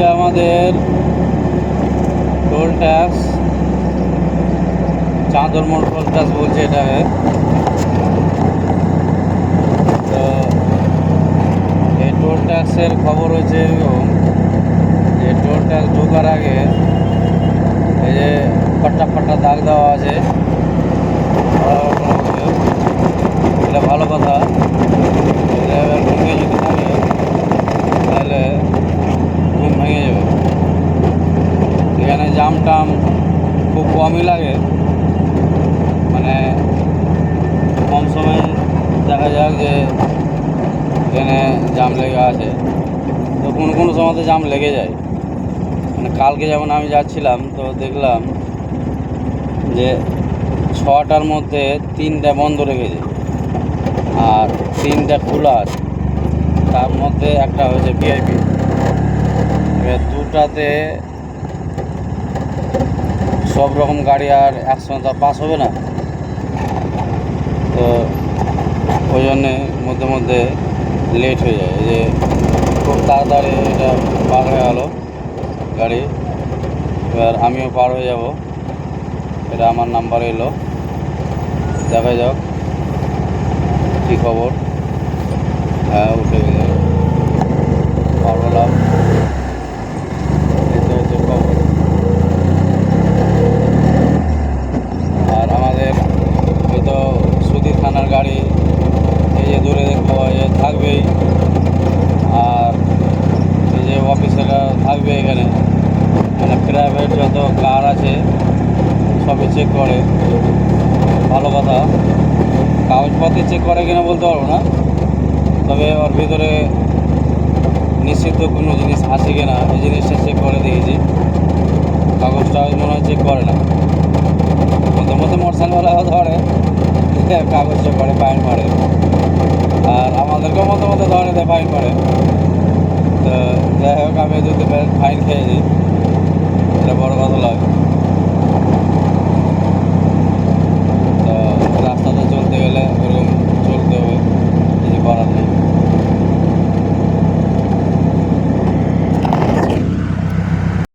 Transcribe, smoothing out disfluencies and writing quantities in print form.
এটা আমাদের toll tax, চাঁদরমোড় toll tax বলছে এটাকে। তো এই টোল ট্যাক্সের খবর হচ্ছে এরকম যে টোল ট্যাক্স ঢোকার আগে এই যে পাট্টা পাট্টা দাগ দেওয়া আছে, এটা ভালো কথা। এটা এবার ঘুমিয়ে যদি থাকে তাহলে ঘুম ভেঙে যাবে। এখানে জাম টাম খুব কমই লাগে, মানে কম সময়ে দেখা যাক যে এখানে জাম লেগে আছে। তো কোনো কোনো সময়তে জাম লেগে যায়। মানে কালকে যেমন আমি যাচ্ছিলাম তো দেখলাম যে 6টার মধ্যে 3টা বন্ধ রেখেছে আর 3টা খোলা আছে, তার মধ্যে একটা হয়েছে ভিআইপি। এবার 2টাতে সব রকম গাড়ি আর একসঙ্গে তো পাস হবে না, তো ওই জন্যে মধ্যে মধ্যে লেট হয়ে যায়। যে খুব তাড়াতাড়ি এটা পার হয়ে গেল গাড়ি, এবার আমিও পার হয়ে যাব। এটা আমার নাম্বার এলো, দেখা যাক কী খবর। হ্যাঁ, উঠে গেলে পার হলাম, এটা হচ্ছে খবর। আর আমাদের এই তো সুধীর থানার গাড়ি এই যে দূরে দেখবো যে থাকবেই, আর এই যে অফিসেরা থাকবে এখানে, মানে প্রাইভেট যত কার আছে সবই চেক করে, ভালো কথা। কাগজপত্র চেক করে কিনা বলতে পারবো না, তবে ওর ভিতরে নিষিদ্ধ কোনো জিনিস আছে কিনা এই জিনিসটা চেক করে দেখেছি। কাগজটা মনে হয় চেক করে না, মধ্যে মধ্যে মোটরসাইকেলওয়ালাও ধরে, কাগজ চেক করে, ফাইন মারে। আর আমাদেরকেও মধ্যে মধ্যে ধরে দেয়, ফাইন মারে। তো যাই হোক, আমি যদি ফাইন খেয়েছি, এটা বড় কথা নয়।